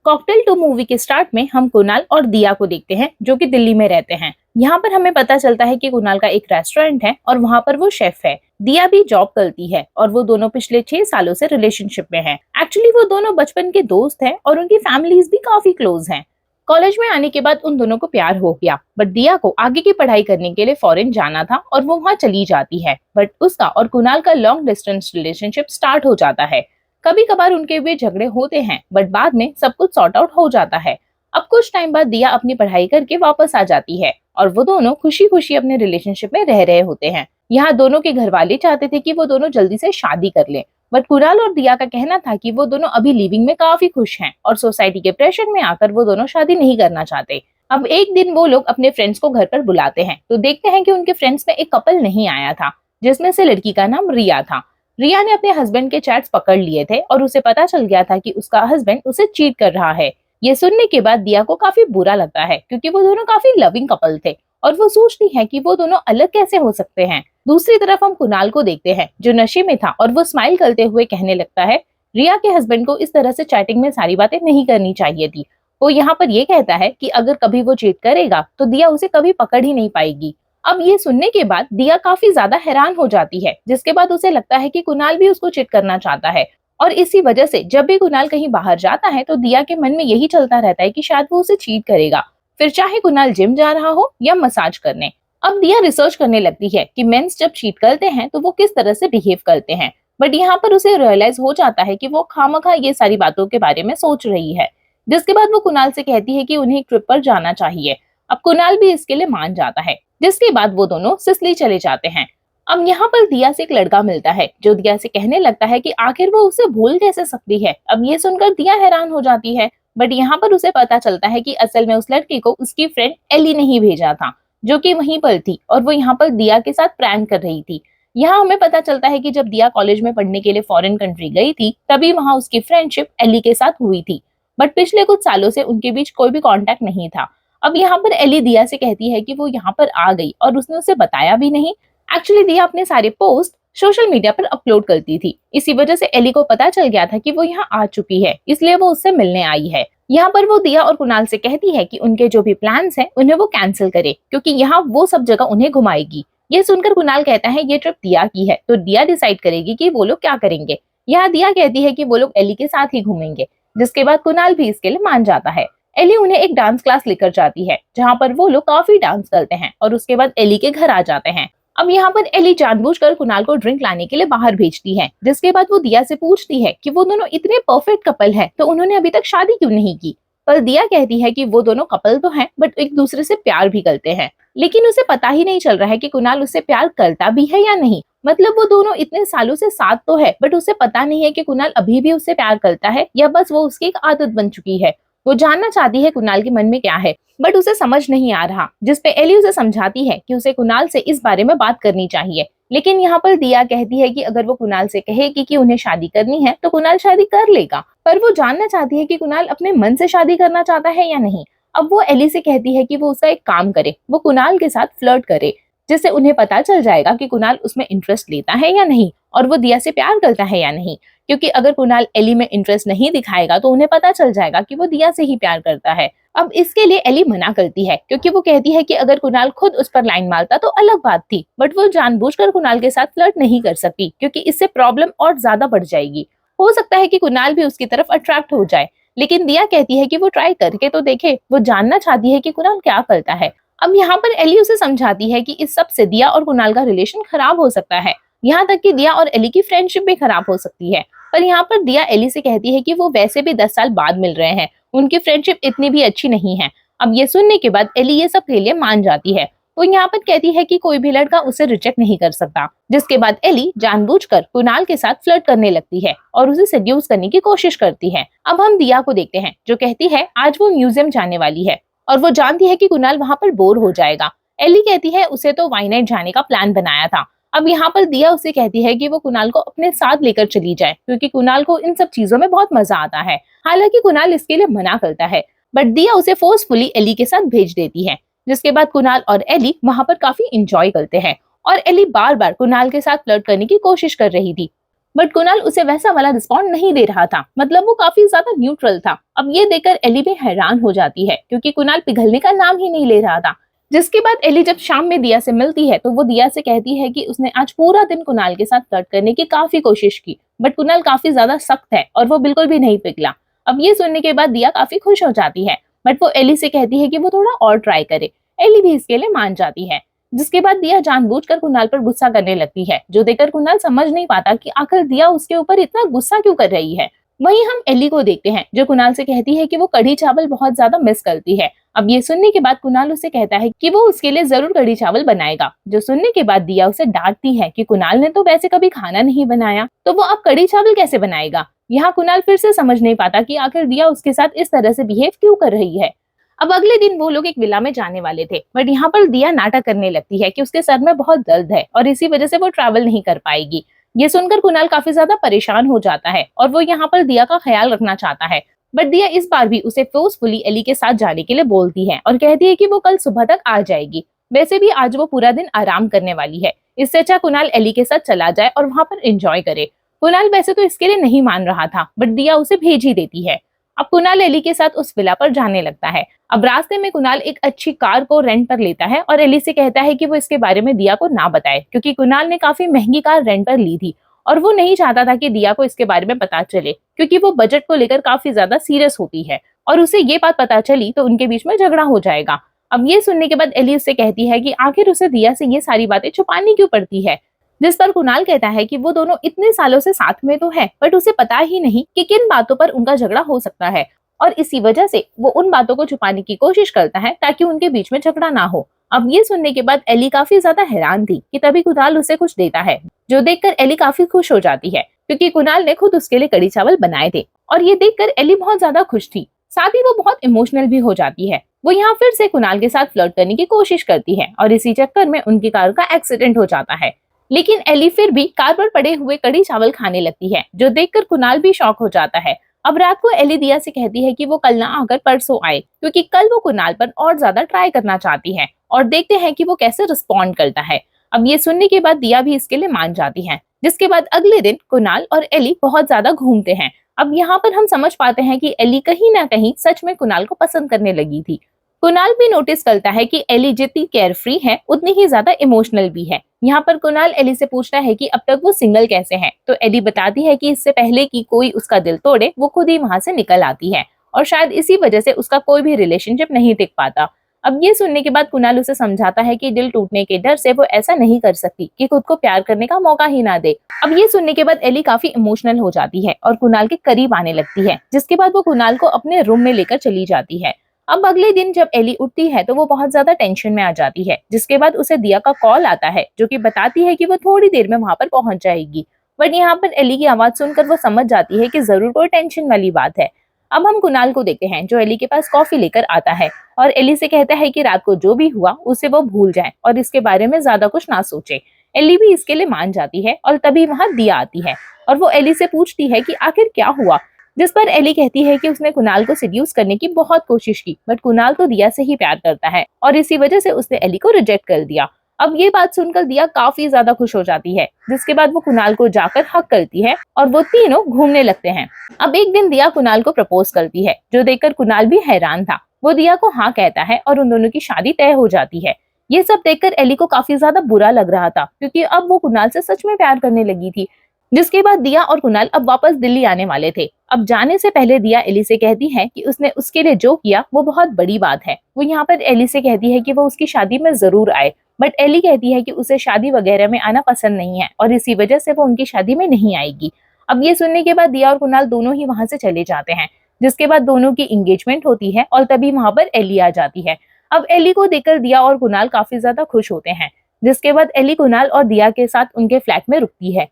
Cocktail 2 movie के start में हम कुणाल और दिया को देखते हैं जो कि दिल्ली में रहते हैं। यहाँ पर हमें पता चलता है कि कुणाल का एक रेस्टोरेंट है और वहाँ पर वो शेफ है। दिया भी जॉब करती है और वो दोनों पिछले 6 सालों से रिलेशनशिप में हैं। एक्चुअली वो दोनों बचपन के दोस्त हैं और उनकी फैमिलीज भी काफी क्लोज हैं। कॉलेज में आने के बाद उन दोनों को प्यार हो गया, बट दिया को आगे की पढ़ाई करने के लिए फॉरेन जाना था और वो वहाँ चली जाती है। बट उसका और कुणाल का लॉन्ग डिस्टेंस रिलेशनशिप स्टार्ट हो जाता है। कभी कभार उनके बीच झगड़े होते हैं, बट बाद में सब कुछ सॉर्ट आउट हो जाता है। अब कुछ टाइम बाद दिया अपनी पढ़ाई करके वापस आ जाती है और वो दोनों खुशी खुशी अपने रिलेशनशिप में रह रहे होते हैं। यहाँ दोनों के घर वाले चाहते थे कि वो दोनों जल्दी से शादी कर लें, बट कुणाल और दिया का कहना था कि वो दोनों अभी लिविंग में काफी खुश हैं और सोसाइटी के प्रेशर में आकर वो दोनों शादी नहीं करना चाहते। अब एक दिन वो लोग अपने फ्रेंड्स को घर पर बुलाते हैं तो देखते हैं कि उनके फ्रेंड्स में एक कपल नहीं आया था, जिसमें से लड़की का नाम रिया था। रिया ने अपने हस्बैंड के चैट्स पकड़ लिए थे और उसे पता चल गया था कि उसका हस्बैंड उसे चीट कर रहा है। ये सुनने के बाद दिया को काफी बुरा लगता है क्योंकि वो दोनों काफी लविंग कपल थे और वो सोचती है कि वो दोनों अलग कैसे हो सकते हैं। दूसरी तरफ हम कुणाल को देखते हैं जो नशे में था और वो स्माइल करते हुए कहने लगता है रिया के हस्बैंड को इस तरह से चैटिंग में सारी बातें नहीं करनी चाहिए थी। वो यहाँ पर ये कहता है कि अगर कभी वो चीट करेगा तो दिया उसे कभी पकड़ ही नहीं पाएगी। अब ये सुनने के बाद दिया काफी ज्यादा हैरान हो जाती है, जिसके बाद उसे लगता है कि कुणाल भी उसको चिट करना चाहता है। और इसी वजह से जब भी कुणाल कहीं बाहर जाता है तो दिया के मन में यही चलता रहता है कि शायद वो उसे चीट करेगा, फिर चाहे कुणाल जिम जा रहा हो या मसाज करने। अब दिया रिसर्च करने लगती है कि मेंस जब चीट करते हैं तो वो किस तरह से बिहेव करते हैं, बट यहाँ पर उसे रियलाइज हो जाता है कि वो खामखा ये सारी बातों के बारे में सोच रही है। जिसके बाद वो कुणाल से कहती है कि उन्हें एक ट्रिप पर जाना चाहिए। अब कुणाल भी इसके लिए मान जाता है, जिसके बाद वो दोनों सिसली चले जाते हैं। अब यहाँ पर दिया से एक लड़का मिलता है जो दिया से कहने लगता है कि आखिर वो उसे भूल कैसे सकती है। अब ये सुनकर दिया हैरान हो जाती है, बट यहाँ पर उसे पता चलता है कि असल में उस लड़के को उसकी फ्रेंड एली ने ही भेजा था, जो कि वहीं पर थी और वो यहाँ पर दिया के साथ प्रैंक कर रही थी। यहाँ हमें पता चलता है कि जब दिया कॉलेज में पढ़ने के लिए फॉरेन कंट्री गई थी तभी वहां उसकी फ्रेंडशिप एली के साथ हुई थी, बट पिछले कुछ सालों से उनके बीच कोई भी कांटेक्ट नहीं था। अब यहाँ पर एली दिया से कहती है कि वो यहाँ पर आ गई और उसने उसे बताया भी नहीं। एक्चुअली दिया अपने सारे पोस्ट सोशल मीडिया पर अपलोड करती थी, इसी वजह से एली को पता चल गया था कि वो यहाँ आ चुकी है, इसलिए वो उससे मिलने आई है। यहाँ पर वो दिया और कुणाल से कहती है कि उनके जो भी प्लान्स हैं उन्हें वो कैंसिल करे क्योंकि यहाँ वो सब जगह उन्हें घुमाएगी। ये सुनकर कुणाल कहता है ये ट्रिप दिया की है तो दिया डिसाइड करेगी कि वो लोग क्या करेंगे। यहाँ दिया कहती है कि वो लोग एली के साथ ही घूमेंगे, जिसके बाद कुणाल भी इसके लिए मान जाता है। एली उन्हें एक डांस क्लास लेकर जाती है जहाँ पर वो लोग काफी डांस करते हैं और उसके बाद एली के घर आ जाते हैं। अब यहाँ पर एली जानबूझकर कुणाल को ड्रिंक लाने के लिए बाहर भेजती है, जिसके बाद वो दिया से पूछती है कि वो दोनों इतने परफेक्ट कपल है तो उन्होंने अभी तक शादी क्यों नहीं की। पर दिया कहती है कि वो दोनों कपल तो हैं बट एक दूसरे से प्यार भी करते हैं, लेकिन उसे पता ही नहीं चल रहा है कि कुणाल उससे प्यार करता भी है या नहीं। मतलब वो दोनों इतने सालों से साथ तो है बट उसे पता नहीं है कि कुणाल अभी भी उससे प्यार करता है या बस वो उसकी एक आदत बन चुकी है। वो जानना चाहती है कुणाल के मन में क्या है, बट उसे समझ नहीं आ रहा, जिसपे एली उसे समझाती है कि उसे कुणाल से इस बारे में बात करनी चाहिए। लेकिन यहाँ पर दिया कहती है कि अगर वो कुणाल से कहेगी कि उन्हें शादी करनी है तो कुणाल शादी कर लेगा, पर वो जानना चाहती है कि कुणाल अपने मन से शादी करना चाहता है या नहीं। अब वो एली से कहती है कि वो उसका एक काम करे, वो कुणाल के साथ फ्लर्ट करे, जिससे उन्हें पता चल जाएगा कि कुणाल उसमें इंटरेस्ट लेता है या नहीं और वो दिया से प्यार करता है या नहीं। क्योंकि अगर कुणाल एली में इंटरेस्ट नहीं दिखाएगा तो उन्हें पता चल जाएगा कि वो दिया से ही प्यार करता है। अब इसके लिए एली मना करती है क्योंकि वो कहती है कि अगर कुणाल खुद उस पर लाइन मारता तो अलग बात थी, बट वो जानबूझकर कुणाल के साथ फ्लर्ट नहीं कर सकती क्योंकि इससे प्रॉब्लम और ज्यादा बढ़ जाएगी। हो सकता है कि कुणाल भी उसकी तरफ अट्रैक्ट हो जाए, लेकिन दिया कहती है कि वो ट्राई करके तो देखे, वो जानना चाहती है कि कुणाल क्या करता है। अब यहाँ पर एली उसे समझाती है कि इस सब से दिया और कुणाल का रिलेशन खराब हो सकता है, यहाँ तक कि दिया और एली की फ्रेंडशिप भी खराब हो सकती है। पर यहाँ पर दिया एली से कहती है कि वो वैसे भी 10 साल बाद मिल रहे हैं, उनकी फ्रेंडशिप इतनी भी अच्छी नहीं है। अब ये सुनने के बाद एली ये सब के लिए मान जाती है। वो यहाँ पर कहती है कि कोई भी लड़का उसे रिजेक्ट नहीं कर सकता, जिसके बाद एली जानबूझकर कुणाल के साथ फ्लर्ट करने लगती है और उसे सेड्यूस करने की कोशिश करती है। अब हम दिया को देखते हैं जो कहती है आज वो म्यूजियम जाने वाली है और वो जानती है कि कुणाल वहां पर बोर हो जाएगा। एली कहती है उसे तो वाई नाइट जाने का प्लान बनाया था। अब यहाँ पर दिया उसे कहती है कि वो कुणाल को अपने साथ लेकर चली जाए क्योंकि कुणाल को इन सब चीजों में बहुत मजा आता है। हालांकि कुणाल इसके लिए मना करता है, बट दिया उसे फोर्सफुली एली के साथ भेज देती है, जिसके बाद कुणाल और एली वहां पर काफी इंजॉय करते हैं और एली बार बार कुणाल के साथ फ्लर्ट करने की कोशिश कर रही थी। बट कुणाल उसे वैसा वाला रिस्पॉन्ड नहीं दे रहा था, मतलब वो काफी ज्यादा न्यूट्रल था। अब ये देखकर एली भी हैरान हो जाती है क्योंकि कुणाल पिघलने का नाम ही नहीं ले रहा था। जिसके बाद एली जब शाम में दिया से मिलती है तो वो दिया से कहती है कि उसने आज पूरा दिन कुणाल के साथ फ्लर्ट करने की काफी कोशिश की, बट कुणाल काफी ज्यादा सख्त है और वो बिल्कुल भी नहीं पिघला। अब ये सुनने के बाद दिया काफी खुश हो जाती है, बट वो एली से कहती है कि वो थोड़ा और ट्राई करे। एली भी इसके लिए मान जाती है। जिसके बाद दिया जानबूझकर कुणाल पर गुस्सा करने लगती है, जो देखकर कुणाल समझ नहीं पाता कि आखिर दिया उसके ऊपर इतना गुस्सा क्यों कर रही है। वहीं हम एली को देखते हैं जो कुणाल से कहती है कि वो कढ़ी चावल बहुत ज्यादा मिस करती है। अब ये सुनने के बाद कुणाल उसे कहता है कि वो उसके लिए जरूर कढ़ी चावल बनाएगा, जो सुनने के बाद दिया उसे डांटती है कि कुणाल ने तो वैसे कभी खाना नहीं बनाया, तो वो अब कढ़ी चावल कैसे बनाएगा। यहाँ कुणाल फिर से समझ नहीं पाता कि आखिर दिया उसके साथ इस तरह से बिहेव क्यों कर रही है। अब अगले दिन वो लोग एक विला में जाने वाले थे, बट यहाँ पर दिया नाटक करने लगती है कि उसके सर में बहुत दर्द है और इसी वजह से वो ट्रैवल नहीं कर पाएगी। ये सुनकर कुणाल काफी ज्यादा परेशान हो जाता है और वो यहाँ पर दिया का ख्याल रखना चाहता है, बट दिया इस बार भी उसे फोर्सफुली एली के साथ जाने के लिए बोलती है और कहती है कि वो कल सुबह तक आ जाएगी। वैसे भी आज वो पूरा दिन आराम करने वाली है, इससे अच्छा कुणाल एली के साथ चला जाए और वहां पर एंजॉय करे। कुणाल वैसे तो इसके लिए नहीं मान रहा था, बट दिया उसे भेज ही देती है। अब कुणाल एली के साथ उस विला पर जाने लगता है। अब रास्ते में कुणाल एक अच्छी कार को रेंट पर लेता है और एली से कहता है कि वो इसके बारे में दिया को ना बताए, क्योंकि कुणाल ने काफी महंगी कार रेंट पर ली थी और वो नहीं चाहता था कि दिया को इसके बारे में पता चले, क्योंकि वो बजट को लेकर काफी ज्यादा सीरियस होती है और उसे ये बात पता चली तो उनके बीच में झगड़ा हो जाएगा। अब ये सुनने के बाद एली उससे कहती है कि आखिर उसे दिया से ये सारी बातें छुपानी क्यों पड़ती है। जिस पर कुणाल कहता है कि वो दोनों इतने सालों से साथ में तो है, बट उसे पता ही नहीं कि किन बातों पर उनका झगड़ा हो सकता है और इसी वजह से वो उन बातों को छुपाने की कोशिश करता है ताकि उनके बीच में झगड़ा ना हो। अब ये सुनने के बाद एली काफी ज्यादा हैरान थी कि तभी कुणाल उसे कुछ देता है, जो देखकर एली काफी खुश हो जाती है क्योंकि कुणाल ने खुद उसके लिए कढ़ी चावल बनाए थे और ये देखकर एली बहुत ज्यादा खुश थी। साथ ही वो बहुत इमोशनल भी हो जाती है। वो यहाँ फिर से कुणाल के साथ फ्लर्ट करने की कोशिश करती है और इसी चक्कर में उनकी कार का एक्सीडेंट हो जाता है। लेकिन एली फिर भी कार पर पड़े हुए कढ़ी चावल खाने लगती है, जो देखकर कुणाल भी शॉक हो जाता है। अब रात को एली दिया से कहती है कि वो कल ना आकर परसों आए, क्योंकि कल वो कुणाल पर और ज्यादा ट्राई करना चाहती है और देखते हैं कि वो कैसे रिस्पॉन्ड करता है। अब ये सुनने के बाद दिया भी इसके लिए मान जाती है। जिसके बाद अगले दिन कुणाल और एली बहुत ज्यादा घूमते हैं। अब यहाँ पर हम समझ पाते हैं कि एली कहीं ना कहीं सच में कुणाल को पसंद करने लगी थी। कुणाल भी नोटिस करता है कि एली जितनी केयर फ्री है उतनी ही ज्यादा इमोशनल भी है। यहाँ पर कुणाल एली से पूछता है कि अब तक वो सिंगल कैसे है, तो एली बताती है कि इससे पहले कि कोई उसका दिल तोड़े वो खुद ही वहां से निकल आती है और शायद इसी वजह से उसका कोई भी रिलेशनशिप नहीं टिक पाता। अब ये सुनने के बाद कुणाल उसे समझाता है कि दिल टूटने के डर से वो ऐसा नहीं कर सकती कि खुद को प्यार करने का मौका ही ना दे। अब ये सुनने के बाद एली काफी इमोशनल हो जाती है और कुणाल के करीब आने लगती है, जिसके बाद वो कुणाल को अपने रूम में लेकर चली जाती है। अब अगले दिन जब एली उठती है तो वो बहुत ज्यादा टेंशन में आ जाती है, जिसके बाद उसे दिया का कॉल आता है जो कि बताती है कि वो थोड़ी देर में वहां पर पहुंच जाएगी। बट यहाँ पर एली की आवाज सुनकर वो समझ जाती है कि जरूर कोई टेंशन वाली बात है। अब हम कुणाल को देखते हैं जो एली के पास कॉफी लेकर आता है और एली से कहता है कि रात को जो भी हुआ उसे वो भूल जाए और इसके बारे में ज्यादा कुछ ना सोचे। एली भी इसके लिए मान जाती है और तभी वहां दिया आती है और वो एली से पूछती है कि आखिर क्या हुआ। जिस पर एली कहती है कि उसने कुणाल को सिड्यूस करने की बहुत कोशिश की, बट कुणाल तो दिया से ही प्यार करता है और इसी वजह से उसने एली को रिजेक्ट कर दिया। अब ये बात सुनकर दिया काफी ज्यादा खुश हो जाती है, जिसके बाद वो कुणाल को जाकर हक करती है और वो तीनों घूमने लगते हैं। अब एक दिन दिया कुणाल को प्रपोज करती है, जो देखकर कुणाल भी हैरान था। वो दिया को हाँ कहता है और उन दोनों की शादी तय हो जाती है। ये सब देखकर एली को काफी ज्यादा बुरा लग रहा था, क्योंकि अब वो कुणाल से सच में प्यार करने लगी थी। जिसके बाद दिया और कुणाल अब वापस दिल्ली आने वाले थे। अब जाने से पहले दिया एली से कहती है कि उसने उसके लिए जो किया वो बहुत बड़ी बात है। वो यहाँ पर एली से कहती है कि वो उसकी शादी में जरूर आए, बट एली कहती है कि उसे शादी वगैरह में आना पसंद नहीं है और इसी वजह से वो उनकी शादी में नहीं आएगी। अब ये सुनने के बाद दिया और कुणाल दोनों ही वहां से चले जाते हैं, जिसके बाद दोनों की एंगेजमेंट होती है और तभी वहां पर एली आ जाती है। अब एली को देखकर दिया और कुणाल काफी ज्यादा खुश होते हैं, जिसके बाद एली कुणाल और दिया के साथ उनके फ्लैट में रुकती है।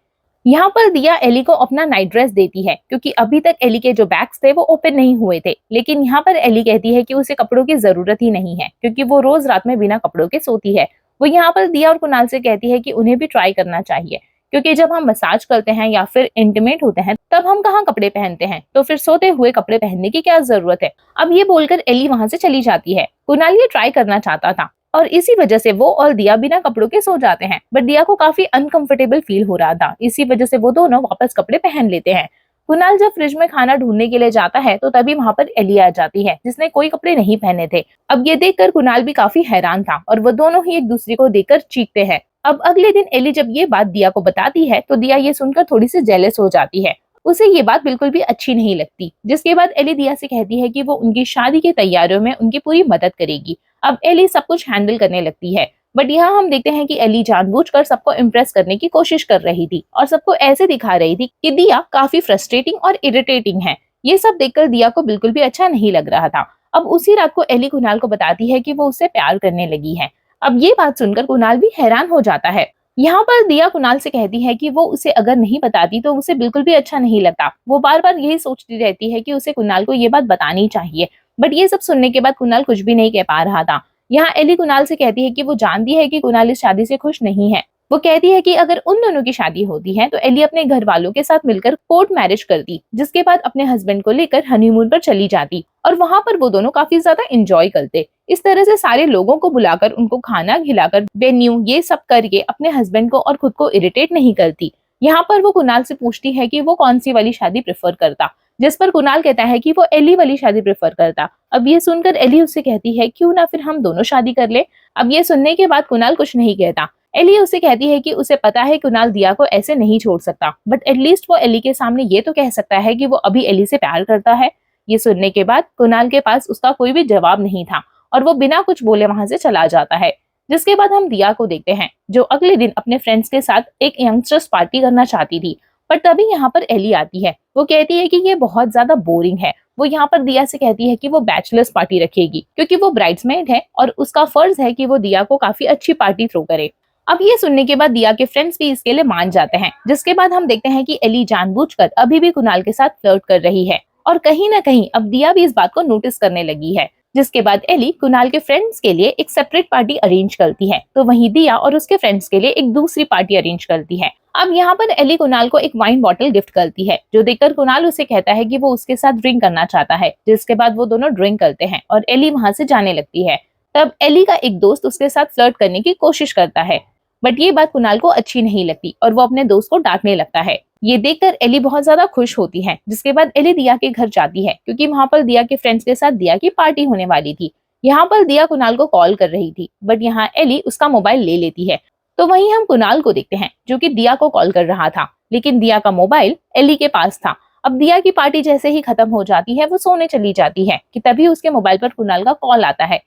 यहाँ पर दिया एली को अपना नाइट ड्रेस देती है, क्योंकि अभी तक एली के जो बैग्स थे वो ओपन नहीं हुए थे। लेकिन यहाँ पर एली कहती है कि उसे कपड़ों की जरूरत ही नहीं है, क्योंकि वो रोज रात में बिना कपड़ों के सोती है। वो यहाँ पर दिया और कुणाल से कहती है कि उन्हें भी ट्राई करना चाहिए, क्योंकि जब हम मसाज करते हैं या फिर इंटीमेट होते हैं तब हम कहाँ कपड़े पहनते हैं, तो फिर सोते हुए कपड़े पहनने की क्या जरूरत है। अब ये बोलकर एली वहां से चली जाती है। कुणाल ये ट्राई करना चाहता था, और इसी वजह से वो और दिया बिना कपड़ों के सो जाते हैं। बट दिया को काफी अनकंफर्टेबल फील हो रहा था, इसी वजह से वो दोनों वापस कपड़े पहन लेते हैं। कुणाल जब फ्रिज में खाना ढूंढने के लिए जाता है तो तभी वहां पर एली आ जाती है, जिसने कोई कपड़े नहीं पहने थे। अब ये देखकर कुणाल भी काफी हैरान था और वो दोनों ही एक दूसरे को देखकर चीखते हैं। अब अगले दिन एली जब ये बात दिया को बताती है तो दिया ये सुनकर थोड़ी सी जेलस हो जाती है। उसे ये बात बिल्कुल भी अच्छी नहीं लगती, जिसके बाद एली दिया से कहती है कि वो उनकी शादी की तैयारियों में उनकी पूरी मदद करेगी। अब एली सब कुछ हैंडल करने लगती है। बट यहाँ हम देखते हैं कि एली जानबूझकर सबको इम्प्रेस करने की कोशिश कर रही थी और सबको ऐसे दिखा रही थी कि दिया काफी फ्रस्ट्रेटिंग और इरिटेटिंग है। ये सब देखकर दिया को बिल्कुल भी अच्छा नहीं लग रहा था। अब उसी रात को एली कुणाल को बताती है कि वो उससे प्यार करने लगी है। अब ये बात सुनकर कुणाल भी हैरान हो जाता है। यहाँ पर दिया कुणाल से कहती है कि वो उसे अगर नहीं बताती तो उसे बिल्कुल भी अच्छा नहीं लगता। वो बार बार यही सोचती रहती है कि उसे कुणाल को ये बात बतानी चाहिए। बट ये सब सुनने के बाद कुणाल कुछ भी नहीं कह पा रहा था। यहाँ एली कुणाल से कहती है कि वो जानती है कि कुणाल इस शादी से खुश नहीं है। वो कहती है कि अगर उन दोनों की शादी होती है तो एली अपने घर वालों के साथ मिलकर कोर्ट मैरिज करती, जिसके बाद अपने हस्बैंड को लेकर हनीमून पर चली जाती और वहां पर वो दोनों काफी ज्यादा एंजॉय करते। इस तरह से सारे लोगों को बुलाकर उनको खाना खिलाकर वेन्यू ये सब करके अपने हस्बैंड को और खुद को इरिटेट नहीं करती। यहाँ पर वो कुणाल से पूछती है कि वो कौन सी वाली शादी प्रेफर करता, जिस पर कुणाल कहता है कि वो एली वाली शादी प्रेफर करता। अब ये सुनकर एली उससे कहती है क्यों ना फिर हम दोनों शादी कर ले। अब ये सुनने के बाद कुणाल कुछ नहीं कहता। एली उसे कहती है कि उसे पता है कुणाल दिया को ऐसे नहीं छोड़ सकता, बट एटलीस्ट वो एली के सामने ये तो कह सकता है कि वो अभी एली से प्यार करता है। ये सुनने के बाद कुणाल के पास उसका कोई भी जवाब नहीं था और वो बिना कुछ बोले वहां से चला जाता है। जिसके बाद हम दिया को देखते हैं, जो अगले दिन अपने फ्रेंड्स के साथ एक यंगस्टर्स पार्टी करना चाहती थी। पर तभी यहाँ पर एली आती है। वो कहती है कि ये बहुत ज्यादा बोरिंग है। वो यहाँ पर दिया से कहती है कि वो बैचलर्स पार्टी रखेगी क्योंकि वो ब्राइड्समेड है और उसका फर्ज है कि वो दिया को काफी अच्छी पार्टी थ्रो करे। अब ये सुनने के बाद दिया के फ्रेंड्स भी इसके लिए मान जाते हैं। जिसके बाद हम देखते हैं कि एली जानबूझकर अभी भी कुणाल के साथ फ्लर्ट कर रही है और कहीं ना कहीं अब दिया भी इस बात को नोटिस करने लगी है। जिसके बाद एली कुणाल के फ्रेंड्स के लिए एक सेपरेट पार्टी अरेंज करती है, तो वहीं दिया और उसके फ्रेंड्स के लिए एक दूसरी पार्टी अरेंज करती है। अब यहाँ पर एली कुणाल को एक वाइन बॉटल गिफ्ट करती है, जो देखकर कुणाल उसे कहता है कि वो उसके साथ ड्रिंक करना चाहता है। जिसके बाद वो दोनों ड्रिंक करते हैं और एली वहां से जाने लगती है। तब एली का एक दोस्त उसके साथ फ्लर्ट करने की कोशिश करता है, बट ये बात कुणाल को अच्छी नहीं लगती और वो अपने दोस्त को डांटने लगता है। ये देखकर एली बहुत ज्यादा खुश होती है। जिसके बाद एली दिया के घर जाती है क्योंकि वहां पर दिया के फ्रेंड्स के साथ दिया की पार्टी होने वाली थी। यहाँ पर दिया कुणाल को कॉल कर रही थी, बट यहाँ एली उसका मोबाइल ले लेती है। तो वहीं हम कुणाल को देखते हैं जो कि दिया को कॉल कर रहा था, लेकिन दिया का मोबाइल एली के पास था। अब दिया की पार्टी जैसे ही खत्म हो जाती है वो सोने चली जाती है कि तभी उसके मोबाइल पर कुणाल का कॉल आता है।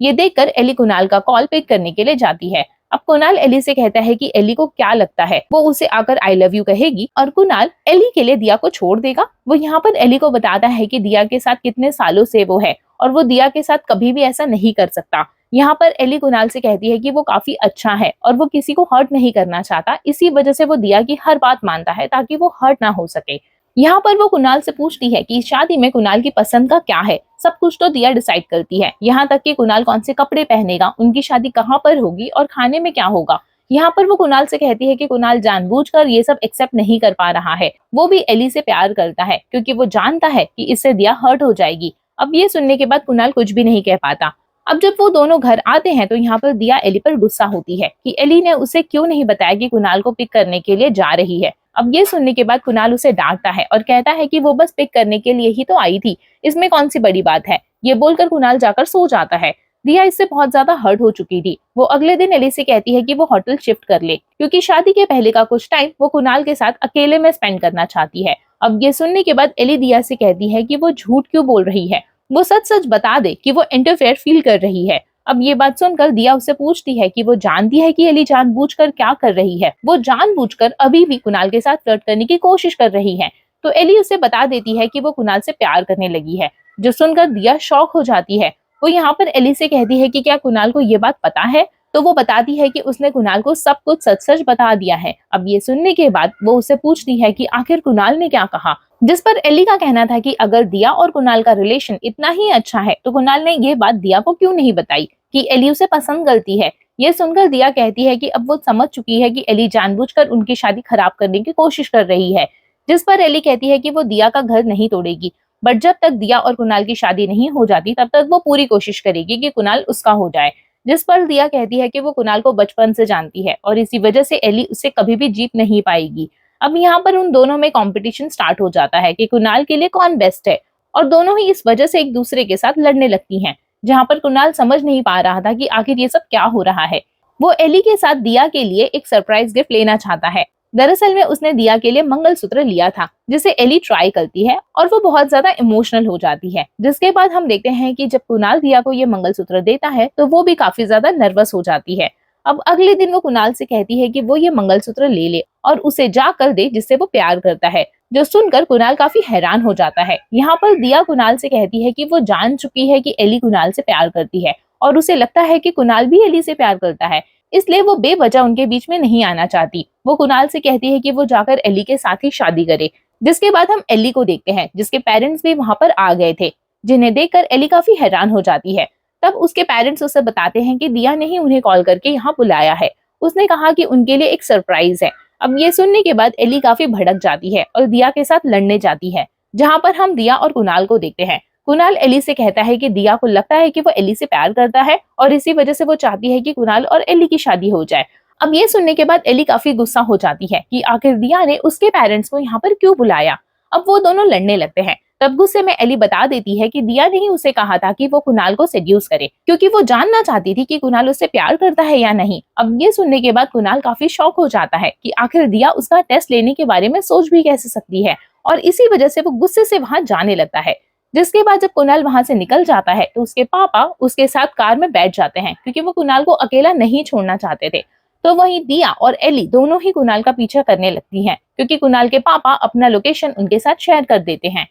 ये देखकर एली कुणाल का कॉल पिक करने के लिए जाती है। अब कुणाल एली से कहता है कि एली को क्या लगता है वो उसे आकर आई लव यू कहेगी और कुणाल एली के लिए दिया को छोड़ देगा। वो यहाँ पर एली को बताता है कि दिया के साथ कितने सालों से वो है और वो दिया के साथ कभी भी ऐसा नहीं कर सकता। यहाँ पर एली कुणाल से कहती है कि वो काफी अच्छा है और वो किसी को हर्ट नहीं करना चाहता, इसी वजह से वो दिया की हर बात मानता है ताकि वो हर्ट ना हो सके। यहाँ पर वो कुणाल से पूछती है कि शादी में कुणाल की पसंद का क्या है। सब कुछ तो दिया डिसाइड करती है, यहाँ तक कि कुणाल कौन से कपड़े पहनेगा, उनकी शादी कहाँ पर होगी और खाने में क्या होगा। यहाँ पर वो कुणाल से कहती है कि कुणाल जानबूझकर ये सब एक्सेप्ट नहीं कर पा रहा है। वो भी एली से प्यार करता है क्योंकि वो जानता है कि इससे दिया हर्ट हो जाएगी। अब ये सुनने के बाद कुणाल कुछ भी नहीं कह पाता। अब जब वो दोनों घर आते हैं तो यहाँ पर दिया एली पर गुस्सा होती है कि एली ने उसे क्यों नहीं बताया कि कुणाल को पिक करने के लिए जा रही है। अब ये सुनने के बाद कुणाल उसे डांटता है और कहता है कि वो बस पिक करने के लिए ही तो आई थी, इसमें कौन सी बड़ी बात है। ये बोलकर कुणाल जाकर सो जाता है। दिया इससे बहुत ज्यादा हर्ट हो चुकी थी। वो अगले दिन एली से कहती है कि वो होटल शिफ्ट कर ले क्योंकि शादी के पहले का कुछ टाइम वो कुणाल के साथ अकेले में स्पेंड करना चाहती है। अब ये सुनने के बाद एली दिया से कहती है कि वो झूठ क्यों बोल रही है, वो सच सच बता दे कि वो इंटरफेयर फील कर रही है। अब ये बात सुनकर दिया उससे पूछती है कि वो जानती है कि एली जानबूझकर क्या कर रही है। वो जानबूझकर अभी भी कुणाल के साथ फ्लर्ट करने की कोशिश कर रही है। तो एली उसे बता देती है कि वो कुणाल से प्यार करने लगी है, जो सुनकर दिया शॉक हो जाती है। वो यहाँ पर एली से कहती है कि क्या कुणाल को ये बात पता है। तो वो बताती है कि उसने कुणाल को सब कुछ सच सच बता दिया है। अब ये सुनने के बाद वो उससे पूछती है कि आखिर कुणाल ने क्या कहा, जिस पर एली का कहना था कि अगर दिया और कुणाल का रिलेशन इतना ही अच्छा है तो कुणाल ने ये बात दिया को क्यों नहीं बताई कि एली उसे पसंद करती है। ये सुनकर दिया कहती है कि अब वो समझ चुकी है कि एली जानबूझकर उनकी शादी खराब करने की कोशिश कर रही है। जिस पर एली कहती है कि वो दिया का घर नहीं तोड़ेगी, बट जब तक दिया और कुणाल की शादी नहीं हो जाती तब तक वो पूरी कोशिश करेगी कि कुणाल उसका हो जाए। जिस पर दिया कहती है कि वो कुणाल को बचपन से जानती है और इसी वजह से एली उससे कभी भी जीत नहीं पाएगी। अब यहाँ पर उन दोनों में कंपटीशन स्टार्ट हो जाता है कि कुणाल के लिए कौन बेस्ट है, और दोनों ही इस वजह से एक दूसरे के साथ लड़ने लगती हैं। जहाँ पर कुणाल समझ नहीं पा रहा था कि आखिर ये सब क्या हो रहा है। वो एली के साथ दिया के लिए एक सरप्राइज गिफ्ट लेना चाहता है। दरअसल में उसने दिया के लिए मंगलसूत्र लिया था, जिसे एली ट्राई करती है और वो बहुत ज्यादा इमोशनल हो जाती है। जिसके बाद हम देखते हैं कि जब कुणाल दिया को ये मंगलसूत्र देता है तो वो भी काफी ज्यादा नर्वस हो जाती है। अब अगले दिन वो कुणाल से कहती है कि वो ये मंगलसूत्र ले ले और उसे जा कर दे जिससे वो प्यार करता है। जो सुनकर कुणाल काफी हैरान हो जाता है। यहाँ पर दिया कुणाल से कहती है कि वो जान चुकी है कि एली कुणाल से प्यार करती है और उसे लगता है कि कुणाल भी एली से प्यार करता है, इसलिए वो बेवजह उनके बीच में नहीं आना चाहती। वो कुणाल से कहती है कि वो जाकर एली के साथ ही शादी करे। जिसके बाद हम एली को देखते हैं, जिसके पेरेंट्स भी वहां पर आ गए थे, जिन्हें देखकर एली काफी हैरान हो जाती है। तब उसके पेरेंट्स उसे बताते हैं कि दिया ने ही उन्हें कॉल करके यहाँ बुलाया है। उसने कहा कि उनके लिए एक सरप्राइज है। अब ये सुनने के बाद एली काफी भड़क जाती है और दिया के साथ लड़ने जाती है, जहाँ पर हम दिया और कुणाल को देखते हैं। कुणाल एली से कहता है कि दिया को लगता है कि वो एली से प्यार करता है और इसी वजह से वो चाहती है कि कुणाल और एली की शादी हो जाए। अब ये सुनने के बाद एली काफी गुस्सा हो जाती है कि आखिर दिया ने उसके पेरेंट्स को यहाँ पर क्यों बुलाया। अब वो दोनों लड़ने लगते हैं। तब गुस्से में एली बता देती है कि दिया ने ही उसे कहा था कि वो कुणाल को सेड्यूस करे, क्योंकि वो जानना चाहती थी कि कुणाल उससे प्यार करता है या नहीं। अब ये सुनने के बाद कुणाल काफी शॉक हो जाता है कि आखिर दिया उसका टेस्ट लेने के बारे में सोच भी कैसे सकती है, और इसी वजह से वो गुस्से से वहां जाने लगता है। जिसके बाद जब कुणाल वहां से निकल जाता है तो उसके पापा उसके साथ कार में बैठ जाते हैं, क्योंकि वो कुणाल को अकेला नहीं छोड़ना चाहते थे। तो वहीं दिया और एली दोनों ही कुणाल का पीछा करने लगती हैं, क्योंकि कुणाल के पापा अपना लोकेशन उनके साथ शेयर कर देते हैं।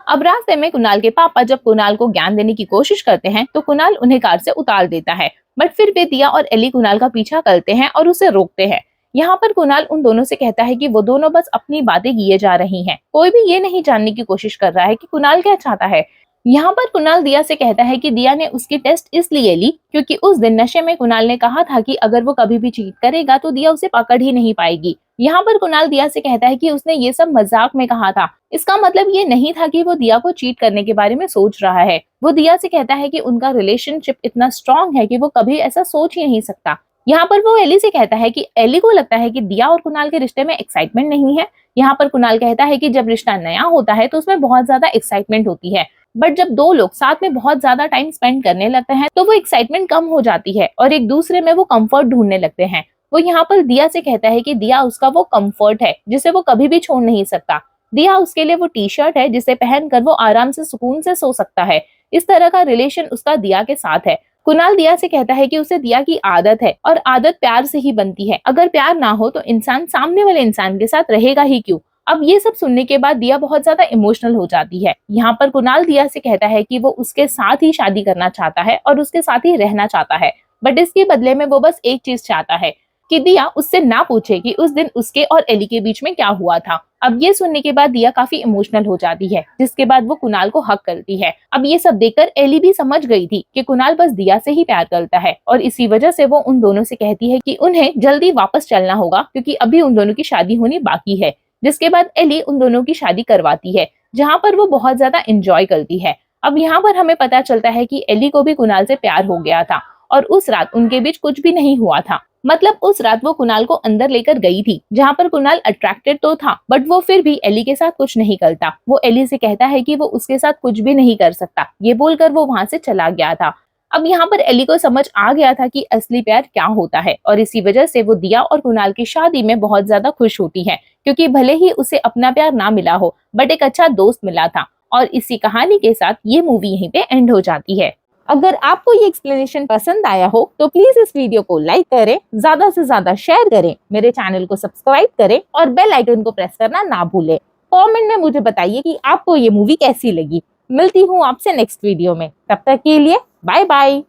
अब रास्ते में कुणाल के पापा जब कुणाल को ज्ञान देने की कोशिश करते हैं तो कुणाल उन्हें कार से उतार देता है, बट फिर भी दिया और एली कुणाल का पीछा करते हैं और उसे रोकते हैं। यहाँ पर कुणाल उन दोनों से कहता है कि वो दोनों बस अपनी बातें किए जा रही हैं, कोई भी ये नहीं जानने की कोशिश कर रहा है कि कुणाल क्या चाहता है। यहाँ पर कुणाल दिया से कहता है कि दिया ने उसकी टेस्ट इसलिए ली क्योंकि उस दिन नशे में कुणाल ने कहा था कि अगर वो कभी भी चीट करेगा तो दिया उसे पकड़ ही नहीं पाएगी। यहाँ पर कुणाल दिया से कहता है कि उसने ये सब मजाक में कहा था, इसका मतलब ये नहीं था कि वो दिया को चीट करने के बारे में सोच रहा है। वो दिया से कहता है कि उनका रिलेशनशिप इतना स्ट्रांग है कि वो कभी ऐसा सोच ही नहीं सकता। यहाँ पर वो एली से कहता है कि एली को लगता है कि दिया और कुणाल के रिश्ते में एक्साइटमेंट नहीं है। यहाँ पर कुणाल कहता है कि जब रिश्ता नया होता है तो उसमें बहुत ज्यादा एक्साइटमेंट होती है, बट जब दो लोग साथ में बहुत ज्यादा टाइम स्पेंड करने लगते हैं तो वो एक्साइटमेंट कम हो जाती है और एक दूसरे में वो कंफर्ट ढूंढने लगते हैं। वो यहाँ पर दिया से कहता है कि दिया उसका वो कंफर्ट है जिसे वो कभी भी छोड़ नहीं सकता। दिया उसके लिए वो टी शर्ट है जिसे पहनकर वो आराम से सुकून से सो सकता है। इस तरह का रिलेशन उसका दिया के साथ है। कुणाल दिया से कहता है कि उसे दिया की आदत है और आदत प्यार से ही बनती है। अगर प्यार ना हो तो इंसान सामने वाले इंसान के साथ रहेगा ही क्यों। अब ये सब सुनने के बाद दिया बहुत ज्यादा इमोशनल हो जाती है। यहाँ पर कुणाल दिया से कहता है कि वो उसके साथ ही शादी करना चाहता है और उसके साथ ही रहना चाहता है, बट इसके बदले में वो बस एक चीज चाहता है कि दिया उससे ना पूछे कि उस दिन उसके और एली के बीच में क्या हुआ था। अब ये सुनने के बाद दिया काफी इमोशनल हो जाती है, जिसके बाद वो कुणाल को हक करती है। अब ये सब देखकर एली भी समझ गई थी कि कुणाल बस दिया से ही प्यार करता है और इसी वजह से वो उन दोनों से कहती है कि उन्हें जल्दी वापस चलना होगा, क्योंकि अभी उन दोनों की शादी होनी बाकी है। जिसके बाद एली उन दोनों की शादी करवाती है, जहाँ पर वो बहुत ज्यादा एंजॉय करती है। अब यहाँ पर हमें पता चलता है कि एली को भी कुणाल से प्यार हो गया था और उस रात उनके बीच कुछ भी नहीं हुआ था। मतलब उस रात वो कुणाल को अंदर लेकर गई थी, जहाँ पर कुणाल अट्रैक्टेड तो था, बट वो फिर भी एली के साथ कुछ नहीं करता। वो एली से कहता है कि वो उसके साथ कुछ भी नहीं कर सकता। ये बोलकर वो वहां से चला गया था। अब यहाँ पर एली को समझ आ गया था कि असली प्यार क्या होता है और इसी वजह से वो दिया और कुणाल की शादी में बहुत ज्यादा खुश होती है, क्योंकि भले ही उसे अपना प्यार ना मिला हो बट एक अच्छा दोस्त मिला था। और इसी कहानी के साथ ये मूवी यहीं पे एंड हो जाती है। अगर आपको ये एक्सप्लेनेशन पसंद आया हो तो प्लीज इस वीडियो को लाइक करें, ज्यादा से ज्यादा शेयर करें, मेरे चैनल को सब्सक्राइब करें और बेल आइकन को प्रेस करना ना भूलें। कमेंट में मुझे बताइए कि आपको ये मूवी कैसी लगी। मिलती हूँ आपसे नेक्स्ट वीडियो में, तब तक के लिए बाय बाय।